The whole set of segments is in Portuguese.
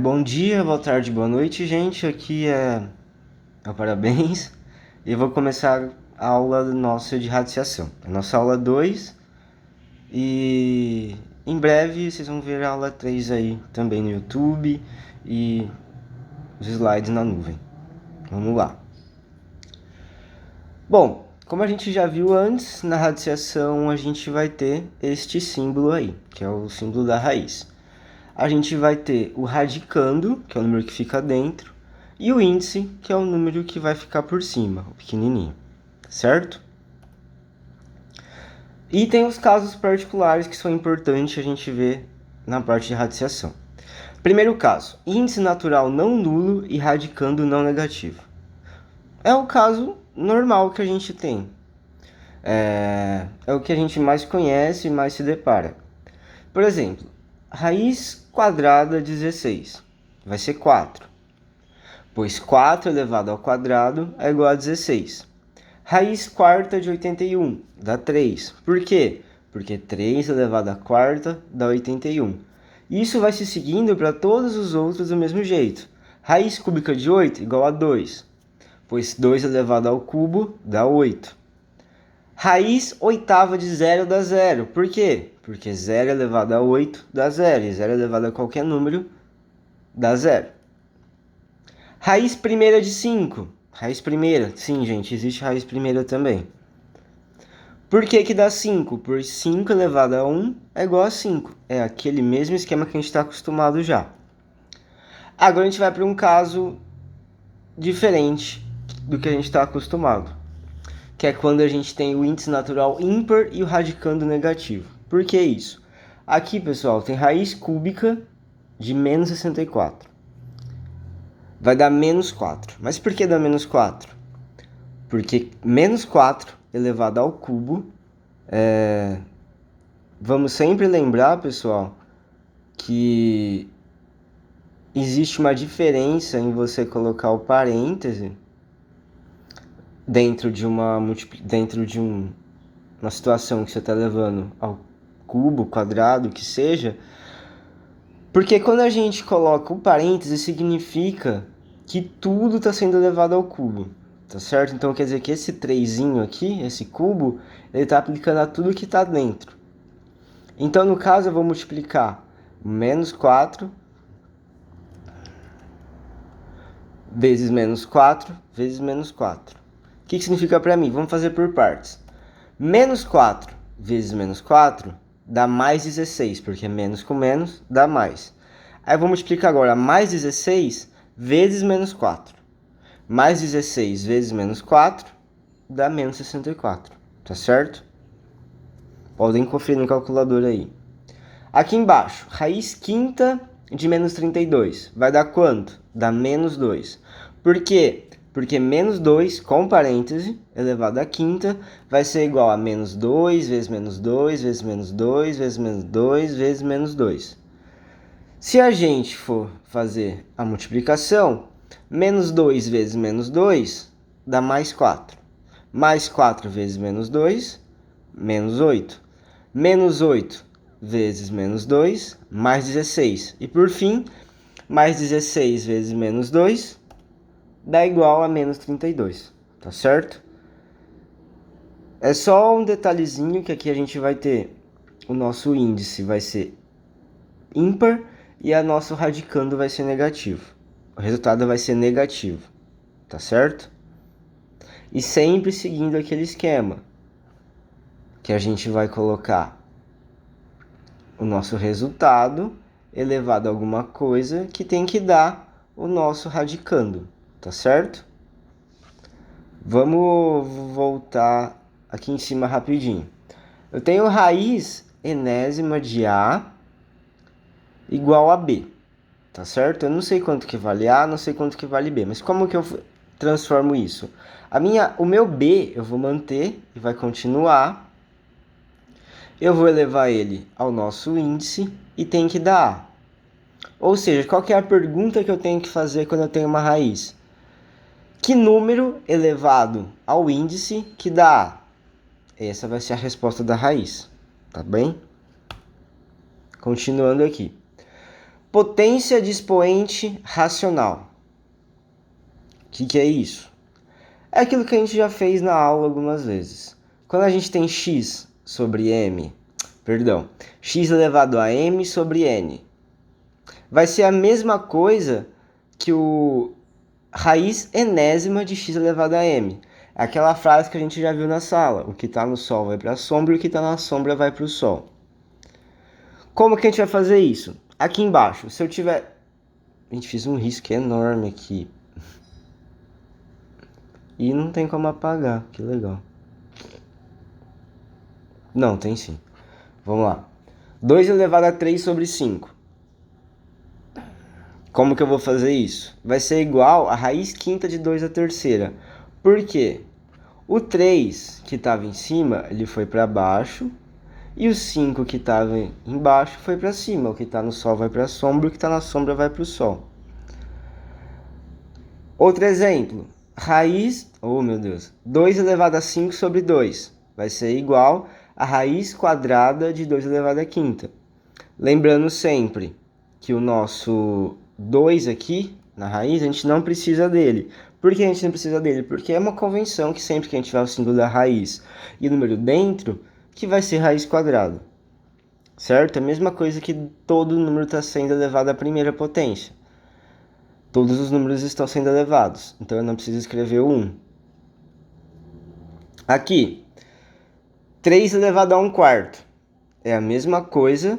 Bom dia, boa tarde, boa noite, gente. Aqui é o Parabéns. E eu vou começar a aula nossa de radiciação. É a nossa aula 2 e em breve vocês vão ver a aula 3 aí também no YouTube e os slides na nuvem. Vamos lá. Bom, como a gente já viu antes, na radiciação a gente vai ter este símbolo aí, que é o símbolo da raiz. A gente vai ter o radicando, que é o número que fica dentro, e o índice, que é o número que vai ficar por cima, o pequenininho, certo? E tem os casos particulares que são importantes a gente ver na parte de radiciação. Primeiro caso, índice natural não nulo e radicando não negativo. É o caso normal que a gente tem. É o que a gente mais conhece e mais se depara. Por exemplo, raiz quadrada 16 vai ser 4, pois 4 elevado ao quadrado é igual a 16. Raiz quarta de 81 dá 3. Por quê? Porque 3 elevado à quarta dá 81. Isso vai se seguindo para todos os outros do mesmo jeito. Raiz cúbica de 8 igual a 2, pois 2 elevado ao cubo dá 8. Raiz oitava de 0 dá 0. Por quê? Porque 0 elevado a 8 dá 0. E 0 elevado a qualquer número dá 0. Raiz primeira de 5. Raiz primeira. Sim, gente, existe raiz primeira também. Por que que dá 5? Por 5 elevado a 1 é igual a 5. É aquele mesmo esquema que a gente está acostumado já. Agora a gente vai para um caso diferente do que a gente está acostumado, que é quando a gente tem o índice natural ímpar e o radicando negativo. Por que isso? Aqui, pessoal, tem raiz cúbica de menos 64. Vai dar menos 4. Mas por que dá menos 4? Porque menos 4 elevado ao cubo Vamos sempre lembrar, pessoal, que existe uma diferença em você colocar o parêntese dentro de uma situação que você está levando ao cubo, quadrado, que seja, porque quando a gente coloca o parêntese significa que tudo está sendo elevado ao cubo, tá certo? Então quer dizer que esse 3 aqui, esse cubo, ele está aplicando a tudo que está dentro. Então no caso eu vou multiplicar menos 4 vezes menos 4 vezes menos 4. O que significa para mim? Vamos fazer por partes. Menos 4 vezes menos 4 dá mais 16, porque menos com menos dá mais. Aí eu vou multiplicar agora mais 16 vezes menos 4. Mais 16 vezes menos 4 dá menos 64, tá certo? Podem conferir no calculador aí. Aqui embaixo, raiz quinta de menos 32. Vai dar quanto? Dá menos 2. Por quê? Porque menos 2, com parêntese, elevado à quinta, vai ser igual a menos 2 vezes menos 2 vezes menos 2 vezes menos 2 vezes menos 2. Se a gente for fazer a multiplicação, menos 2 vezes menos 2 dá mais 4. Mais 4 vezes menos 2, menos 8. Menos 8 vezes menos 2, mais 16. E por fim, mais 16 vezes menos 2 dá igual a menos 32, tá certo? É só um detalhezinho que aqui a gente vai ter o nosso índice vai ser ímpar e a nosso radicando vai ser negativo. O resultado vai ser negativo, tá certo? E sempre seguindo aquele esquema que a gente vai colocar o nosso resultado elevado a alguma coisa que tem que dar o nosso radicando, tá certo? Vamos voltar aqui em cima rapidinho. Eu tenho raiz enésima de A igual a B, tá certo? Eu não sei quanto que vale A, não sei quanto que vale B, mas como que eu transformo isso? O meu B eu vou manter e vai continuar. Eu vou elevar ele ao nosso índice e tem que dar A. Ou seja, qual que é a pergunta que eu tenho que fazer quando eu tenho uma raiz? Que número elevado ao índice que dá A? Essa vai ser a resposta da raiz, tá bem? Continuando aqui. Potência de expoente racional. O que é isso? É aquilo que a gente já fez na aula algumas vezes. Quando a gente tem x sobre m, x elevado a m sobre n, vai ser a mesma coisa que o raiz enésima de x elevado a m. É aquela frase que a gente já viu na sala. O que está no sol vai para a sombra e o que está na sombra vai para o sol. Como que a gente vai fazer isso? Aqui embaixo, se eu tiver... A gente fez um risco enorme aqui. E não tem como apagar, que legal. Não, tem sim. Vamos lá. 2 elevado a 3 sobre 5. Como que eu vou fazer isso? Vai ser igual a raiz quinta de 2 à terceira. Por quê? O 3 que estava em cima, ele foi para baixo. E o 5 que estava embaixo foi para cima. O que está no sol vai para a sombra. O que está na sombra vai para o sol. Outro exemplo. Raiz... Oh, meu Deus. 2 elevado a 5 sobre 2. Vai ser igual a raiz quadrada de 2 elevado a quinta. Lembrando sempre que o nosso 2 aqui, na raiz, a gente não precisa dele. Por que a gente não precisa dele? Porque é uma convenção que sempre que a gente tiver o símbolo da raiz e o número dentro, que vai ser raiz quadrada. Certo? É a mesma coisa que todo número está sendo elevado à primeira potência. Todos os números estão sendo elevados. Então eu não preciso escrever o 1. Aqui, 3 elevado a 1 quarto. É a mesma coisa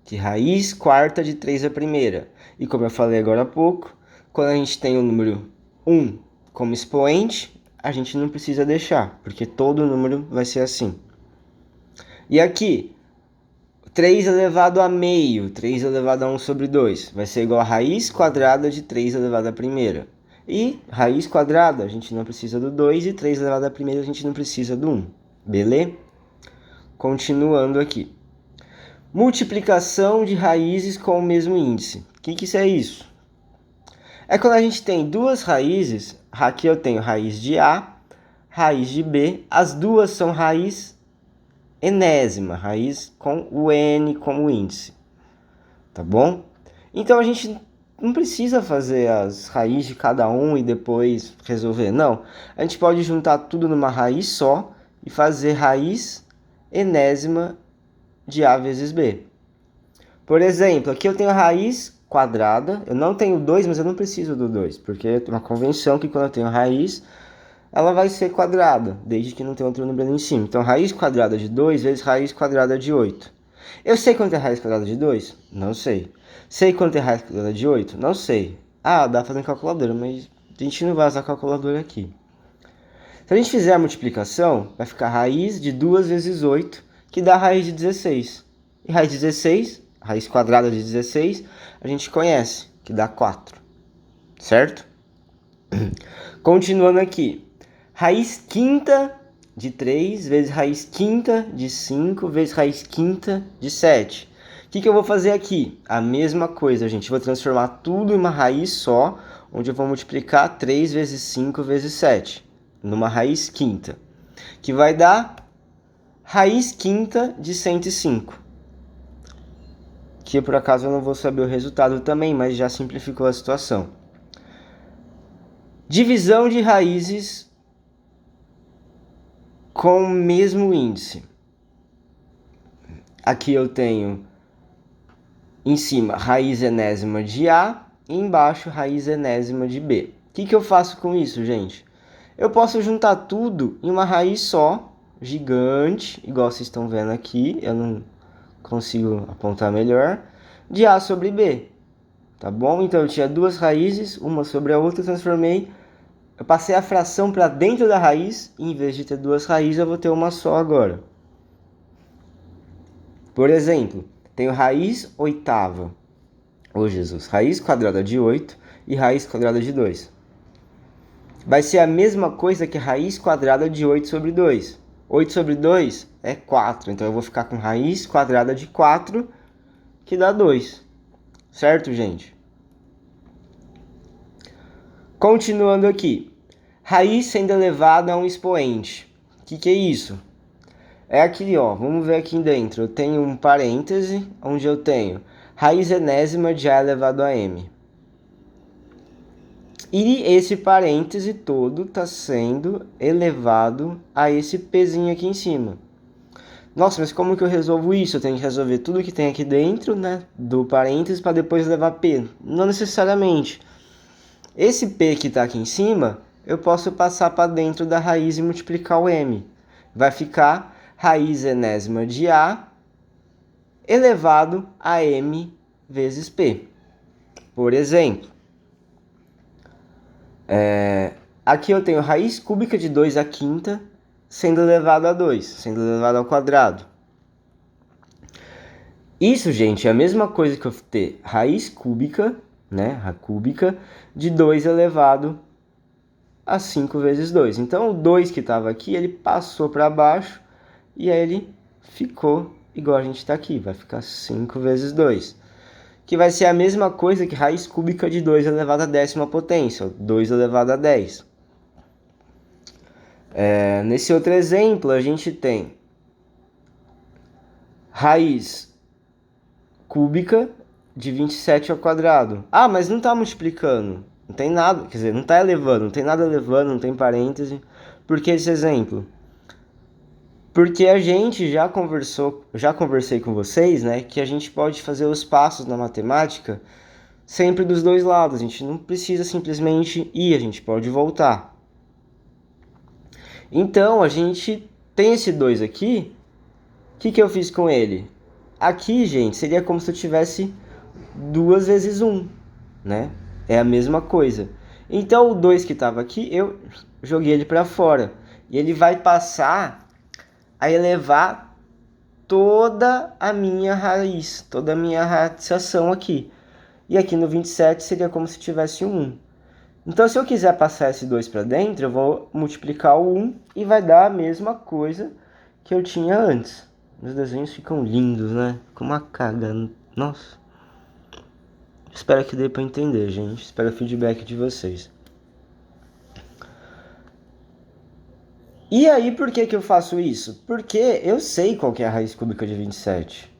que raiz quarta de 3 à primeira. E como eu falei agora há pouco, quando a gente tem o número 1 como expoente, a gente não precisa deixar, porque todo número vai ser assim. E aqui, 3 elevado a meio, 3 elevado a 1 sobre 2, vai ser igual a raiz quadrada de 3 elevado à primeira. E raiz quadrada, a gente não precisa do 2, e 3 elevado à primeira, a gente não precisa do 1. Beleza? Continuando aqui. Multiplicação de raízes com o mesmo índice. O que isso é isso? É quando a gente tem duas raízes, aqui eu tenho raiz de A, raiz de B, as duas são raiz enésima, raiz com o n como índice, tá bom? Então a gente não precisa fazer as raízes de cada um e depois resolver, não. A gente pode juntar tudo numa raiz só e fazer raiz enésima de A vezes B. Por exemplo, aqui eu tenho a raiz quadrada, eu não tenho 2, mas eu não preciso do 2, porque é uma convenção que quando eu tenho raiz, ela vai ser quadrada, desde que não tenha outro número ali em cima. Então, raiz quadrada de 2 vezes raiz quadrada de 8. Eu sei quanto é raiz quadrada de 2? Não sei. Sei quanto é raiz quadrada de 8? Não sei. Ah, dá pra fazer em calculadora, mas a gente não vai usar calculadora aqui. Se a gente fizer a multiplicação, vai ficar raiz de 2 vezes 8, que dá raiz de 16. E raiz de 16, raiz quadrada de 16, a gente conhece, que dá 4. Certo? Continuando aqui. Raiz quinta de 3 vezes raiz quinta de 5 vezes raiz quinta de 7. O que eu vou fazer aqui? A mesma coisa, gente. Vou transformar tudo em uma raiz só, onde eu vou multiplicar 3 vezes 5 vezes 7, numa raiz quinta, que vai dar raiz quinta de 105. Que por acaso eu não vou saber o resultado também, mas já simplificou a situação. Divisão de raízes com o mesmo índice. Aqui eu tenho em cima raiz enésima de A e embaixo raiz enésima de B. O que eu faço com isso, gente? Eu posso juntar tudo em uma raiz só, gigante, igual vocês estão vendo aqui, eu não consigo apontar melhor, de A sobre B. Tá bom? Então eu tinha duas raízes, uma sobre a outra, eu passei a fração para dentro da raiz, e em vez de ter duas raízes, eu vou ter uma só agora. Por exemplo, tenho raiz oitava, raiz quadrada de 8 e raiz quadrada de 2. Vai ser a mesma coisa que raiz quadrada de 8 sobre 2. 8 sobre 2 é 4, então eu vou ficar com raiz quadrada de 4, que dá 2. Certo, gente? Continuando aqui. Raiz sendo elevada a um expoente. O que é isso? É aqui, ó. Vamos ver aqui dentro. Eu tenho um parêntese, onde eu tenho raiz enésima de A elevado a M. E esse parêntese todo está sendo elevado a esse Pzinho aqui em cima. Nossa, mas como que eu resolvo isso? Eu tenho que resolver tudo que tem aqui dentro, né, do parênteses para depois levar P. Não necessariamente. Esse P que está aqui em cima, eu posso passar para dentro da raiz e multiplicar o M. Vai ficar raiz enésima de A elevado a M vezes P. Por exemplo, aqui eu tenho raiz cúbica de 2 à quinta sendo elevado a 2, sendo elevado ao quadrado. Isso, gente, é a mesma coisa que eu ter raiz cúbica, né, a cúbica, de 2 elevado a 5 vezes 2. Então, o 2 que estava aqui, ele passou para baixo e aí ele ficou igual a gente está aqui. Vai ficar 5 vezes 2. Que vai ser a mesma coisa que raiz cúbica de 2 elevado à décima potência, 2 elevado a 10. Nesse outro exemplo, a gente tem raiz cúbica de 27 ao quadrado. Ah, mas não está multiplicando. Não tem nada, quer dizer, não está elevando, não tem nada elevando, não tem parêntese. Por que esse exemplo? Porque a gente já conversei com vocês, né, que a gente pode fazer os passos na matemática sempre dos dois lados. A gente não precisa simplesmente ir, a gente pode voltar. Então, a gente tem esse 2 aqui. O que eu fiz com ele? Aqui, gente, seria como se eu tivesse 2 vezes 1, né? É a mesma coisa. Então, o 2 que estava aqui, eu joguei ele para fora. E ele vai passar a elevar toda a minha raiz, toda a minha radiação aqui. E aqui no 27 seria como se tivesse um 1. Então, se eu quiser passar esse 2 para dentro, eu vou multiplicar o 1 e vai dar a mesma coisa que eu tinha antes. Os desenhos ficam lindos, né? Com uma caga. Nossa. Espero que dê para entender, gente. Espero o feedback de vocês. E aí, por que eu faço isso? Porque eu sei qual que é a raiz cúbica de 27.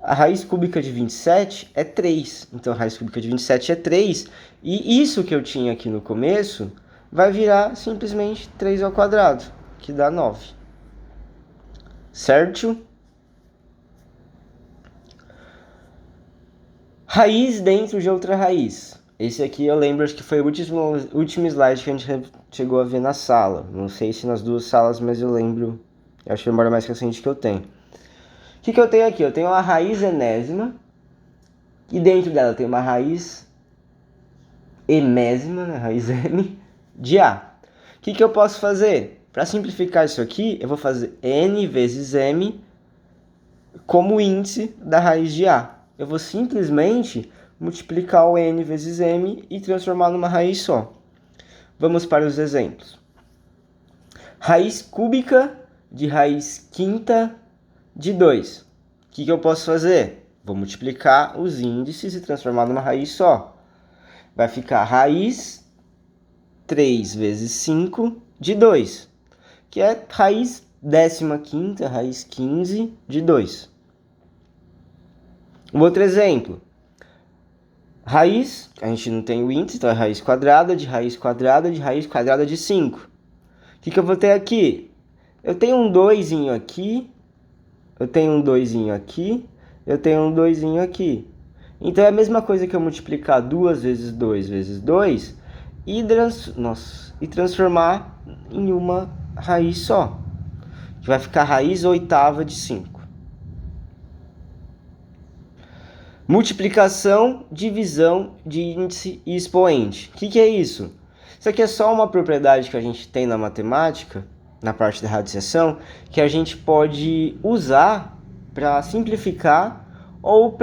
A raiz cúbica de 27 é 3. Então, a raiz cúbica de 27 é 3. E isso que eu tinha aqui no começo vai virar simplesmente 3 ao quadrado, que dá 9. Certo? Raiz dentro de outra raiz. Esse aqui eu lembro, acho que foi o último slide que a gente chegou a ver na sala. Não sei se nas duas salas, mas eu lembro. Eu acho que é a memória mais recente que eu tenho. O que eu tenho aqui? Eu tenho uma raiz enésima. E dentro dela tem uma raiz emésima, né? Raiz M, de A. O que eu posso fazer? Para simplificar isso aqui, eu vou fazer N vezes M como índice da raiz de A. Eu vou simplesmente multiplicar o N vezes M e transformar numa raiz só. Vamos para os exemplos. Raiz cúbica de raiz quinta de 2. O que eu posso fazer? Vou multiplicar os índices e transformar numa raiz só. Vai ficar raiz 3 vezes 5 de 2, que é raiz 15ª, raiz 15 de 2. Um outro exemplo. Raiz, a gente não tem o índice, então é raiz quadrada de raiz quadrada de raiz quadrada de 5. O que eu vou ter aqui? Eu tenho um 2 aqui, eu tenho um 2 aqui, eu tenho um 2 aqui. Então é a mesma coisa que eu multiplicar 2 vezes 2 vezes 2 e transformar em uma raiz só, que vai ficar raiz oitava de 5. Multiplicação, divisão de índice e expoente. O que é isso? Isso aqui é só uma propriedade que a gente tem na matemática, na parte da radiciação, que a gente pode usar para simplificar ou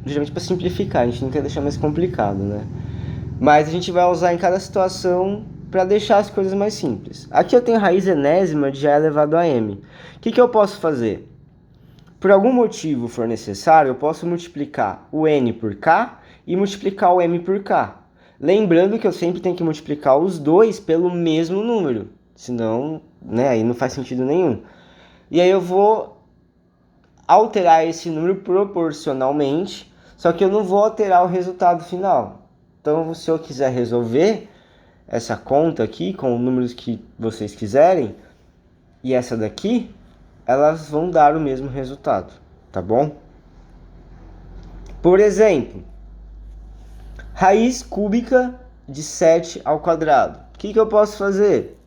geralmente para simplificar, a gente não quer deixar mais complicado, né? Mas a gente vai usar em cada situação para deixar as coisas mais simples. Aqui eu tenho raiz enésima de A elevado a M. O que eu posso fazer? Por algum motivo for necessário, eu posso multiplicar o N por K e multiplicar o M por K. Lembrando que eu sempre tenho que multiplicar os dois pelo mesmo número. Senão, né, aí não faz sentido nenhum. E aí eu vou alterar esse número proporcionalmente, só que eu não vou alterar o resultado final. Então, se eu quiser resolver essa conta aqui com os números que vocês quiserem, e essa daqui, elas vão dar o mesmo resultado, tá bom? Por exemplo, raiz cúbica de 7 ao quadrado. O que eu posso fazer?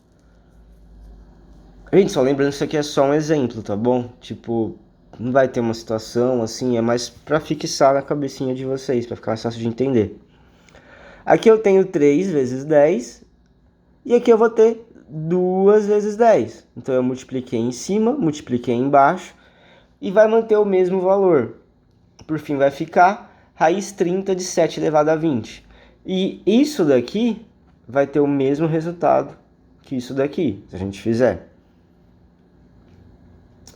Gente, só lembrando que isso aqui é só um exemplo, tá bom? Tipo, não vai ter uma situação assim, é mais pra fixar na cabecinha de vocês, pra ficar mais fácil de entender. Aqui eu tenho 3 vezes 10, e aqui eu vou ter 2 vezes 10. Então eu multipliquei em cima, multipliquei embaixo, e vai manter o mesmo valor. Por fim vai ficar raiz 30 de 7 elevado a 20. E isso daqui vai ter o mesmo resultado que isso daqui, se a gente fizer.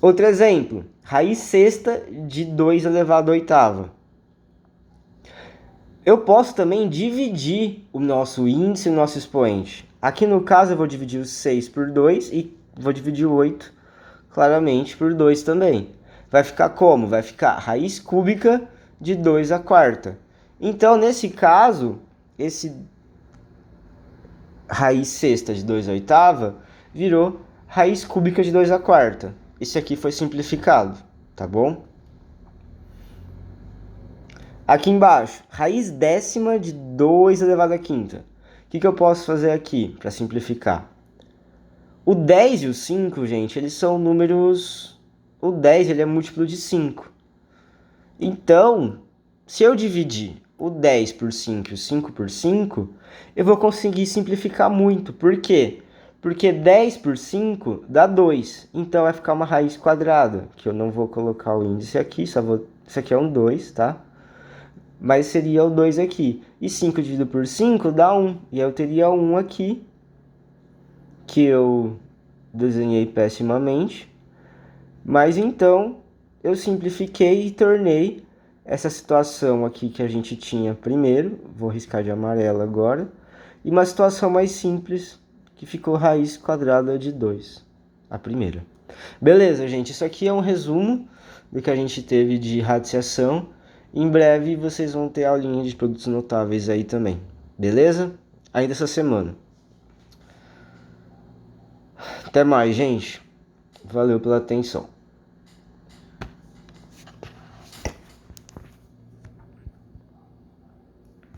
Outro exemplo, raiz sexta de 2 elevado a oitava. Eu posso também dividir o nosso índice e o nosso expoente. Aqui no caso eu vou dividir o 6 por 2 e vou dividir o 8 claramente por 2 também. Vai ficar como? Vai ficar raiz cúbica de 2 à quarta. Então, nesse caso, esse raiz sexta de 2 à oitava virou raiz cúbica de 2 à quarta. Esse aqui foi simplificado, tá bom? Aqui embaixo, raiz décima de 2 elevado à quinta. O que eu posso fazer aqui para simplificar? O 10 e o 5, gente, eles são números... O 10 ele é múltiplo de 5. Então, se eu dividir o 10 por 5 e o 5 por 5, eu vou conseguir simplificar muito. Por quê? Porque 10 por 5 dá 2. Então vai ficar uma raiz quadrada, que eu não vou colocar o índice aqui, só vou... Isso aqui é um 2, tá? Mas seria o 2 aqui. E 5 dividido por 5 dá 1. E eu teria 1 aqui, que eu desenhei pessimamente. Mas então eu simplifiquei e tornei essa situação aqui que a gente tinha primeiro, vou riscar de amarelo agora, e uma situação mais simples, que ficou raiz quadrada de 2, a primeira. Beleza, gente, isso aqui é um resumo do que a gente teve de radiciação. Em breve vocês vão ter aulinha de produtos notáveis aí também, beleza? Ainda essa semana. Até mais, gente. Valeu pela atenção.